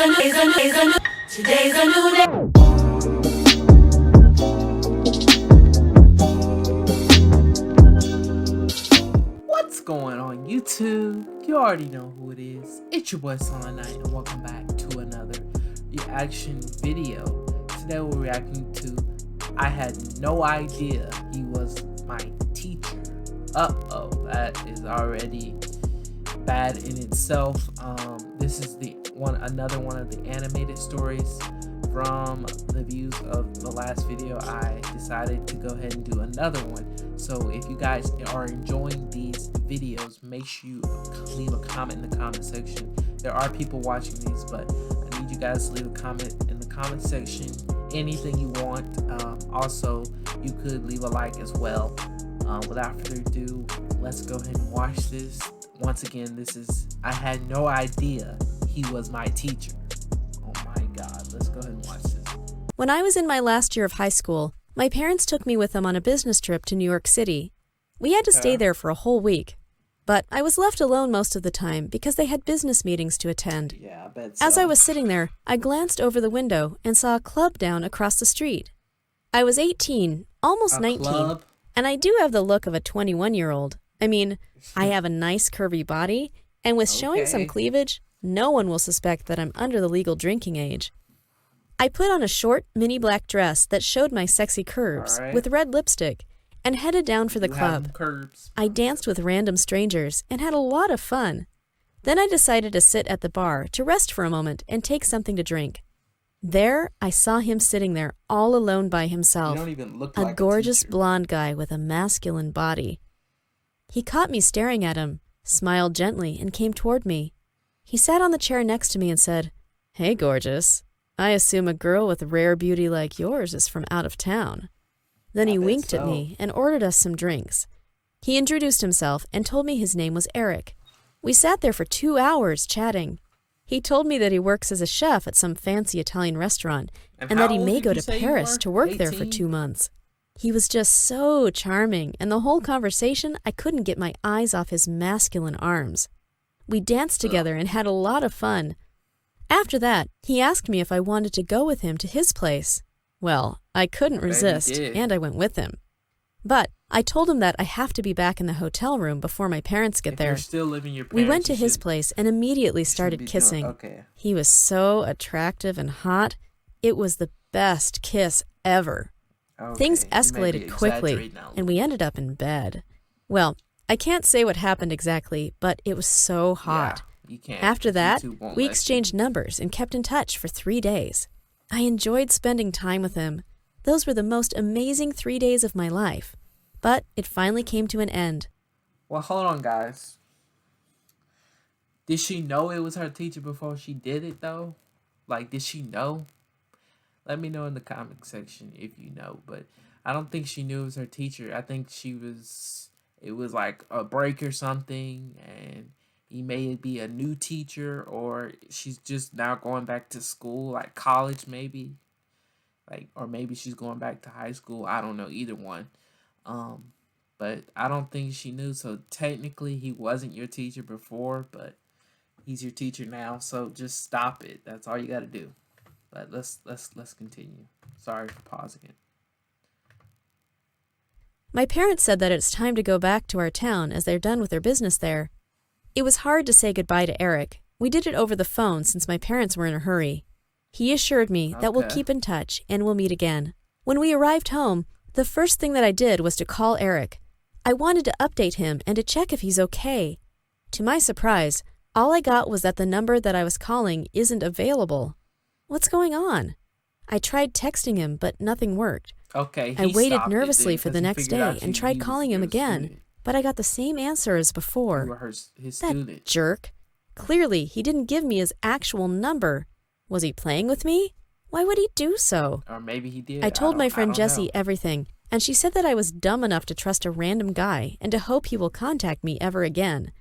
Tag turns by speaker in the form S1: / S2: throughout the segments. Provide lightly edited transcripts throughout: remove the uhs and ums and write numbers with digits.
S1: today's a new day.
S2: What's going on YouTube? You already know who it is. It's your boy Silent Knight, and welcome back to another reaction video. Today we're reacting to I had no idea he was my teacher. Uh-oh, that is already bad in itself. This is another one of the animated stories from the views of the last video. I decided to go ahead and do another one. So if you guys are enjoying these videos, make sure you leave a comment in the comment section. There are people watching these, but I need you guys to leave a comment in the comment section, anything you want. Also, you could leave a like as well. Without further ado, let's go ahead and watch this. Once again, this is I had no idea he was my teacher. Oh my god, let's go ahead and watch this.
S3: When I was in my last year of high school, my parents took me with them on a business trip to New York City. We had to stay there for a whole week, but I was left alone most of the time because they had business meetings to attend.
S2: Yeah, I bet so.
S3: As I was sitting there, I glanced over the window and saw a club down across the street. I was 18, almost 19,
S2: club?
S3: And I do have the look of a 21-year-old. I mean, I have a nice curvy body, and with showing some cleavage, no one will suspect that I'm under the legal drinking age. I put on a short, mini black dress that showed my sexy curves with red lipstick and headed down for the club. I danced with random strangers and had a lot of fun. Then I decided to sit at the bar to rest for a moment and take something to drink. There, I saw him sitting there all alone by himself,
S2: You don't even look like
S3: a gorgeous blonde guy with a masculine body. He caught me staring at him, smiled gently, and came toward me. He sat on the chair next to me and said, "Hey, gorgeous. I assume a girl with rare beauty like yours is from out of town." Then he winked at me and ordered us some drinks. He introduced himself and told me his name was Eric. We sat there for 2 hours chatting. He told me that he works as a chef at some fancy Italian restaurant and that he may go to Paris to work there for 2 months. He was just so charming, and the whole conversation, I couldn't get my eyes off his masculine arms. We danced together and had a lot of fun. After that, he asked me if I wanted to go with him to his place. Well, I couldn't resist, and I went with him. But I told him that I have to be back in the hotel room before my parents get there. We went to his place and immediately started kissing. He was so attractive and hot. It was the best kiss ever. Things escalated quickly, and we ended up in bed. Well, I can't say what happened exactly, but it was so hot. After that, we exchanged numbers and kept in touch for 3 days. I enjoyed spending time with him. Those were the most amazing 3 days of my life. But it finally came to an end.
S2: Well, hold on, guys. Did she know it was her teacher before she did it, though? Like, did she know? Let me know in the comment section if you know. But I don't think she knew it was her teacher. I think it was like a break or something, and he may be a new teacher, or she's just now going back to school, like college maybe. Or maybe she's going back to high school. I don't know, either one. But I don't think she knew. So technically he wasn't your teacher before, but he's your teacher now. So just stop it. That's all you got to do. But let's continue. Sorry for pausing it.
S3: My parents said that it's time to go back to our town as they're done with their business there. It was hard to say goodbye to Eric. We did it over the phone since my parents were in a hurry. He assured me that we'll keep in touch and we'll meet again. When we arrived home, the first thing that I did was to call Eric. I wanted to update him and to check if he's okay. To my surprise, all I got was that the number that I was calling isn't available. What's going on? I tried texting him, but nothing worked. I waited nervously for the next day and tried calling him again, but I got the same answer as before.
S2: You were his
S3: that
S2: student.
S3: Jerk. Clearly, he didn't give me his actual number. Was he playing with me? Why would he do so?
S2: Or maybe he did.
S3: I told my friend Jessie everything, and she said that I was dumb enough to trust a random guy and to hope he will contact me ever again.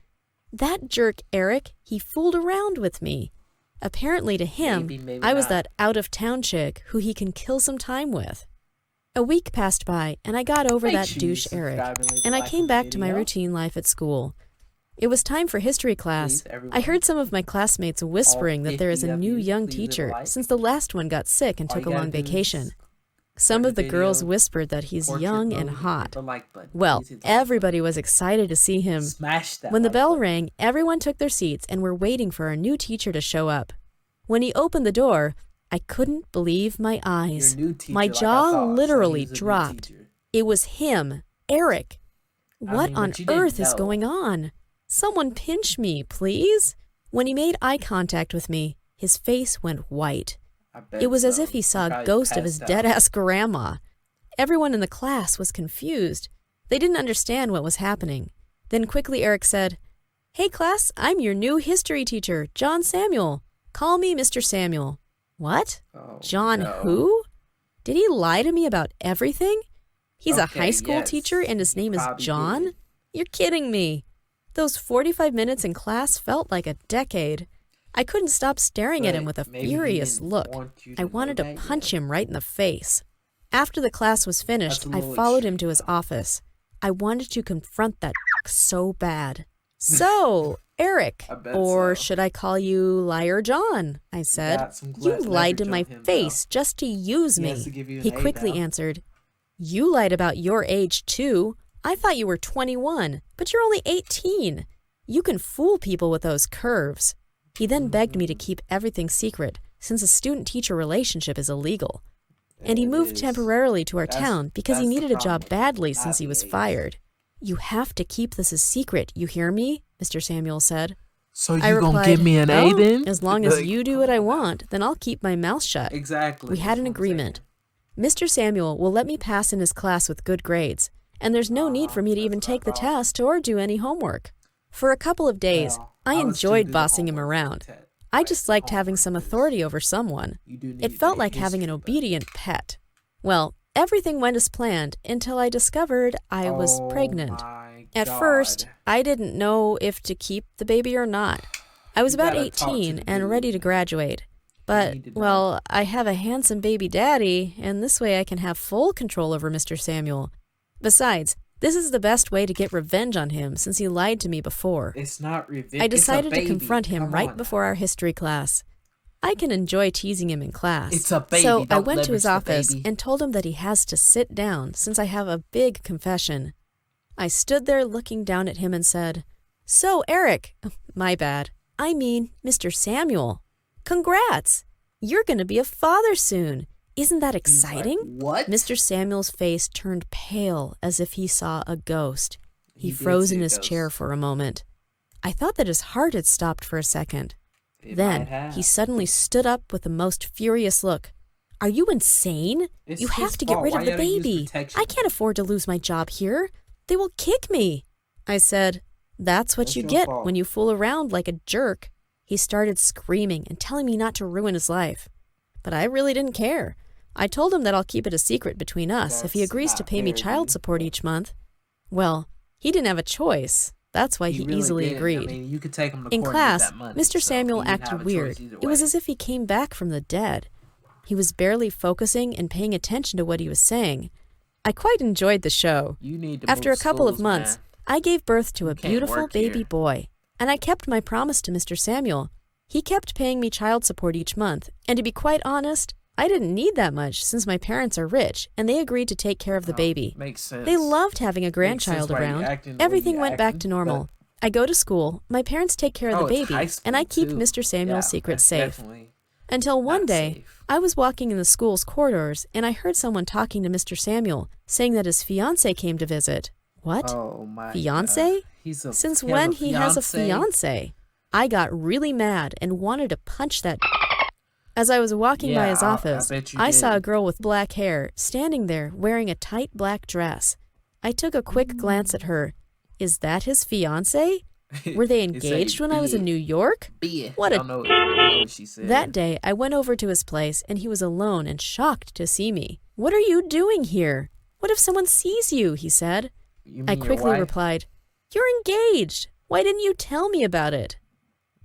S3: That jerk Eric, he fooled around with me. Apparently to him, maybe I was that out-of-town chick who he can kill some time with. A week passed by, and I got over that douche Eric, and I came back to my routine life at school. It was time for history class. I heard some of my classmates whispering that there is a new young teacher since the last one got sick and took a long vacation. Some of the girls whispered that he's young and hot. Well, everybody was excited to see him. When the bell rang, everyone took their seats and were waiting for our new teacher to show up. When he opened the door, I couldn't believe my eyes. My jaw literally dropped. It was him, Eric. What on earth is going on? Someone pinch me, please. When he made eye contact with me, his face went white. It was as if he saw a ghost of his dead-ass grandma. Everyone in the class was confused. They didn't understand what was happening. Then quickly Eric said, "Hey class, I'm your new history teacher, John Samuel. Call me Mr. Samuel." What? John who? Did he lie to me about everything? He's a high school teacher and his name is John? You're kidding me. Those 45 minutes in class felt like a decade. I couldn't stop staring at him with a furious look. I wanted to punch him right in the face. After the class was finished, I followed him to his office. I wanted to confront that so bad. "So, Eric, or should I call you Liar John?" I said. "You lied to my face just to use me." He quickly answered, "You lied about your age too. I thought you were 21, but you're only 18. You can fool people with those curves." He then begged me to keep everything secret, since a student-teacher relationship is illegal. And he moved temporarily to our town because he needed a job badly since he was fired. "You have to keep this a secret, you hear me?" Mr. Samuel said.
S2: "So you gonna give me an A then?"
S3: "As long as you do what I want, then I'll keep my mouth shut."
S2: Exactly.
S3: We had an agreement. Mr. Samuel will let me pass in his class with good grades, and there's no need for me to even take the test or do any homework. For a couple of days, I enjoyed bossing him around. I just liked having some authority over someone. It felt like having an obedient pet. Well, everything went as planned until I discovered I was pregnant. At first, I didn't know if to keep the baby or not. I was about 18 and ready to graduate. But, well, I have a handsome baby daddy, and this way I can have full control over Mr. Samuel. Besides, this is the best way to get revenge on him since he lied to me before.
S2: It's not revenge.
S3: I decided to confront him right before our history class. I can enjoy teasing him in class.
S2: It's a baby.
S3: So I went to his office and told him that he has to sit down since I have a big confession. I stood there looking down at him and said, "So, Eric, my bad, I mean Mr. Samuel, congrats! You're going to be a father soon. Isn't that exciting?"
S2: What?
S3: Mr. Samuel's face turned pale as if he saw a ghost. He froze in his chair for a moment. I thought that his heart had stopped for a second. Then he suddenly stood up with the most furious look. "Are you insane? You have to get rid of the baby. I can't afford to lose my job here. They will kick me." I said, "That's what you get when you fool around like a jerk." He started screaming and telling me not to ruin his life. But I really didn't care. I told him that I'll keep it a secret between us if he agrees to pay me child support each month. Well, he didn't have a choice. That's why he easily agreed.
S2: You could take him to
S3: In
S2: court
S3: class,
S2: that money,
S3: Mr. Samuel acted weird. It was as if he came back from the dead. He was barely focusing and paying attention to what he was saying. I quite enjoyed the show. After a couple of months, I gave birth to a beautiful baby boy, and I kept my promise to Mr. Samuel. He kept paying me child support each month, and to be quite honest, I didn't need that much since my parents are rich, and they agreed to take care of the baby.
S2: Makes sense.
S3: They loved having a grandchild around. Everything went back to normal. I go to school, my parents take care of the baby, and I keep Mr. Samuel's secret safe. Until one day, I was walking in the school's corridors, and I heard someone talking to Mr. Samuel, saying that his fiancée came to visit. What?
S2: Oh my
S3: Fiancé?
S2: God.
S3: Since when he has a fiancé? I got really mad and wanted to punch that. As I was walking by his office, I saw a girl with black hair standing there wearing a tight black dress. I took a quick glance at her. Is that his fiancé? Were they engaged when I was in New York? What a... That day, I went over to his place and he was alone and shocked to see me. "What are you doing here? What if someone sees you?" he said. I quickly replied, "You're engaged. Why didn't you tell me about it?"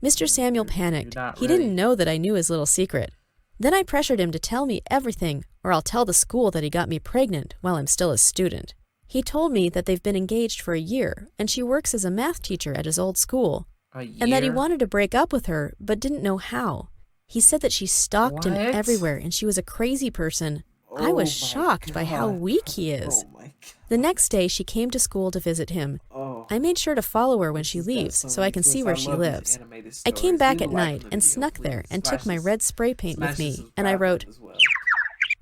S3: Mr. Samuel panicked. He didn't know that I knew his little secret. Then I pressured him to tell me everything, or I'll tell the school that he got me pregnant while I'm still a student. He told me that they've been engaged for a year, and she works as a math teacher at his old school,
S2: A year?
S3: and that he wanted to break up with her, but didn't know how. He said that she stalked him
S2: What?
S3: everywhere, and she was a crazy person. I
S2: Oh
S3: was
S2: my
S3: shocked by how
S2: God.
S3: weak he is.
S2: Oh my God.
S3: The next day, she came to school to visit him.
S2: Oh.
S3: I made sure to follow her when she
S2: This has got
S3: leaves
S2: so
S3: so I
S2: many
S3: can see
S2: twists.
S3: where
S2: I
S3: she
S2: love these
S3: lives.
S2: animated
S3: I came
S2: stories.
S3: back
S2: Leave a
S3: at
S2: like on
S3: night
S2: the
S3: and
S2: video,
S3: snuck there
S2: please.
S3: and
S2: Smash
S3: took my
S2: this-
S3: red spray paint with
S2: smash
S3: me,
S2: this
S3: and I
S2: subscribe
S3: wrote
S2: button as well.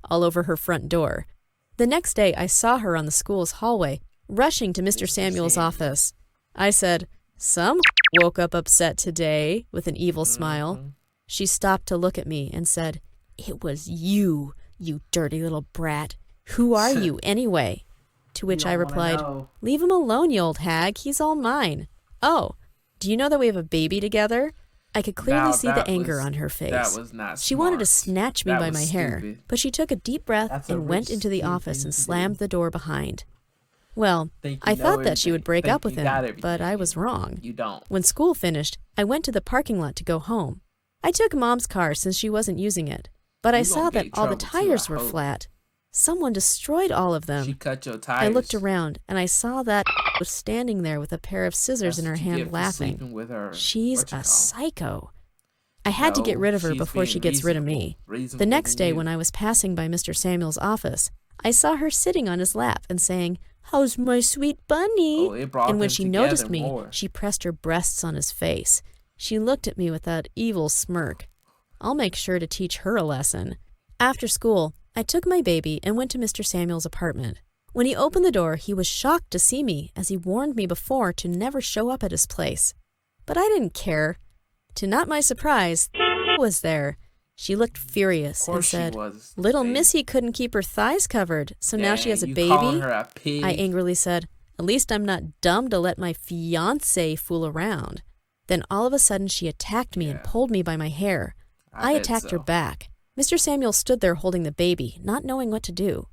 S3: all over her front door. The next day, I saw her on the school's hallway, rushing to Mr. Samuel's office. I said, "Some woke up upset today," with an evil smile. She stopped to look at me and said, "It was you, you dirty little brat. Who are you, anyway?" To which I replied, "Leave him alone, you old hag. He's all mine." "Oh, do you know that we have a baby together?" I could clearly see the anger on her face.
S2: That was not
S3: She wanted to
S2: smart.
S3: snatch me
S2: That
S3: by
S2: was
S3: my hair,
S2: stupid.
S3: but she took a deep breath
S2: That's a
S3: and went
S2: rich
S3: into the
S2: kid
S3: office
S2: thing
S3: and
S2: to do.
S3: slammed the door behind. Well,
S2: Think you
S3: I
S2: know
S3: thought that she would
S2: everything.
S3: break
S2: Think
S3: up with
S2: you
S3: him,
S2: got
S3: but I
S2: everything.
S3: was wrong.
S2: You don't.
S3: When school finished, I went to the parking lot to go home. I took Mom's car since she wasn't using it, but I
S2: You gonna
S3: saw
S2: get
S3: that
S2: in
S3: all the
S2: trouble too,
S3: tires
S2: I
S3: were
S2: hope.
S3: flat. Someone destroyed all of
S2: She
S3: them.
S2: cut your tires.
S3: I looked around and I saw that was standing there with a pair of scissors
S2: That's
S3: in her
S2: what you get
S3: hand
S2: for
S3: laughing.
S2: sleeping with her.
S3: She's
S2: What you
S3: a
S2: call?
S3: psycho. I had to get
S2: No,
S3: rid of her
S2: she's
S3: before
S2: being
S3: she gets rid of me.
S2: reasonable
S3: The next
S2: than
S3: day,
S2: you.
S3: when I was passing by Mr. Samuel's office, I saw her sitting on his lap and saying, "How's my sweet bunny?"
S2: Oh, it brought
S3: And when
S2: them
S3: she
S2: together
S3: noticed me,
S2: more.
S3: she pressed her breasts on his face. She looked at me with that evil smirk. I'll make sure to teach her a lesson. After school, I took my baby and went to Mr. Samuel's apartment. When he opened the door, he was shocked to see me, as he warned me before to never show up at his place. But I didn't care. To not my surprise, was there. She looked furious
S2: Of
S3: and
S2: course she
S3: said,
S2: was.
S3: "Little
S2: Hey,
S3: Missy couldn't keep her thighs covered, so now she has a
S2: you calling
S3: baby?"
S2: her a pig?
S3: I angrily said, "At least I'm not dumb to let my fiancé fool around." Then all of a sudden she attacked me and
S2: Yeah.
S3: pulled me by my hair. I
S2: bet
S3: attacked her
S2: so.
S3: back. Mr. Samuel stood there holding the baby, not knowing what to do.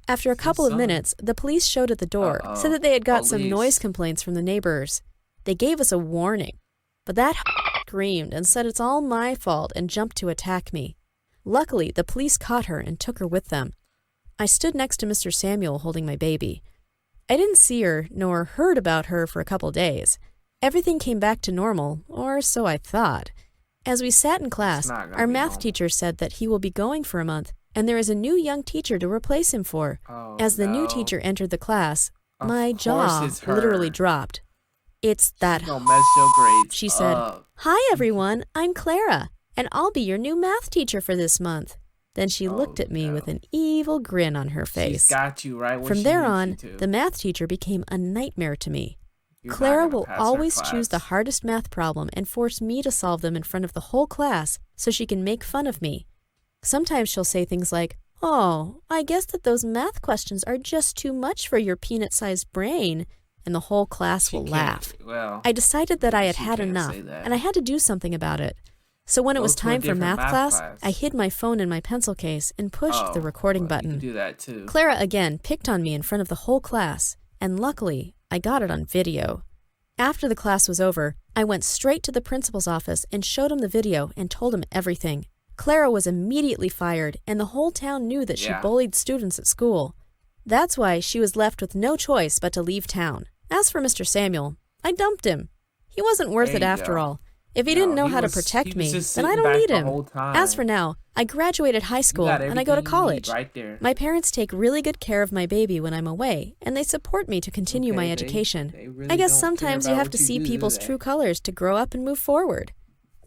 S3: After a
S2: It's his
S3: couple of
S2: son.
S3: minutes, the police showed at the door,
S2: Uh-oh.
S3: said that they had got some
S2: Police.
S3: noise complaints from the neighbors. They gave us a warning, but that screamed and said it's all my fault and jumped to attack me. Luckily, the police caught her and took her with them. I stood next to Mr. Samuel holding my baby. I didn't see her nor heard about her for a couple days. Everything came back to normal, or so I thought. As we sat in class,
S2: not gonna
S3: our
S2: be
S3: math
S2: normal.
S3: teacher said that he will be going for a month, and there is a new young teacher to replace him for.
S2: Oh,
S3: As the new
S2: no.
S3: teacher entered the class,
S2: Of
S3: my
S2: course
S3: jaw
S2: it's her.
S3: literally dropped. "It's that,"
S2: She's gonna mess your grades
S3: she said.
S2: up.
S3: "Hi, everyone. I'm Clara, and I'll be your new math teacher for this month." Then she
S2: Oh,
S3: looked at me
S2: no.
S3: with an evil grin on her face.
S2: She's got you right where
S3: From
S2: she
S3: there
S2: needs
S3: on,
S2: you to.
S3: the math teacher became a nightmare to me.
S2: You're not
S3: Clara
S2: gonna
S3: will
S2: pass her
S3: always choose the
S2: class.
S3: hardest math problem and force me to solve them in front of the whole class so she can make fun of me. Sometimes she'll say things like, "Oh, I guess that those math questions are just too much for your peanut-sized brain," and the whole class
S2: She
S3: will
S2: can't-
S3: laugh.
S2: Well,
S3: I decided that I had
S2: she
S3: had
S2: can't
S3: enough,
S2: say that.
S3: and I had to do something about it. So when it
S2: Go
S3: was
S2: to a
S3: time for
S2: different
S3: math
S2: math
S3: class,
S2: class.
S3: I hid my phone in my pencil case and pushed the recording
S2: well, You
S3: button.
S2: can do that too.
S3: Clara again picked on me in front of the whole class, and luckily, I got it on video. After the class was over, I went straight to the principal's office and showed him the video and told him everything. Clara was immediately fired, and the whole town knew that she
S2: Yeah.
S3: bullied students at school. That's why she was left with no choice but to leave town. As for Mr. Samuel, I dumped him. He wasn't worth
S2: There
S3: it
S2: you
S3: after
S2: go.
S3: all. If he
S2: No,
S3: didn't know
S2: he
S3: how to
S2: was-
S3: protect
S2: he was
S3: me,
S2: just
S3: then I
S2: sitting
S3: don't
S2: back
S3: need
S2: the
S3: him.
S2: whole time.
S3: As for now, I graduated high
S2: You
S3: school
S2: got
S3: and I go to
S2: everything you need
S3: college.
S2: right there.
S3: My parents take really good care of my baby when I'm away, and they support me to continue
S2: Okay,
S3: my
S2: they-
S3: education.
S2: they really
S3: I guess
S2: don't care
S3: sometimes you
S2: about
S3: have
S2: what
S3: to
S2: you
S3: see
S2: do, do
S3: people's
S2: they?
S3: true colors to grow up and move forward.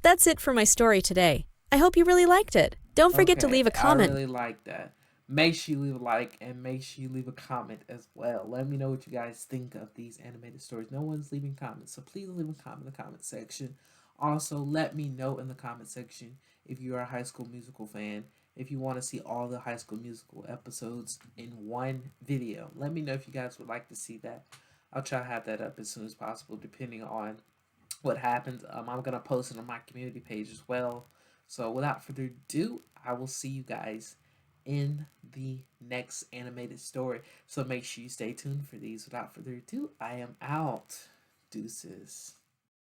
S3: That's it for my story today. I hope you really liked it. Don't forget to
S2: Okay,
S3: leave a comment.
S2: I really like that. Make sure you leave a like and make sure you leave a comment as well. Let me know what you guys think of these animated stories. No one's leaving comments, so please leave a comment in the comment section. Also, let me know in the comment section if you are a High School Musical fan. If you want to see all the High School Musical episodes in one video, let me know if you guys would like to see that. I'll try to have that up as soon as possible, depending on what happens. I'm gonna post it on my community page as well. So without further ado, I will see you guys in the next animated story. So make sure you stay tuned for these. Without further ado, I am out. Deuces.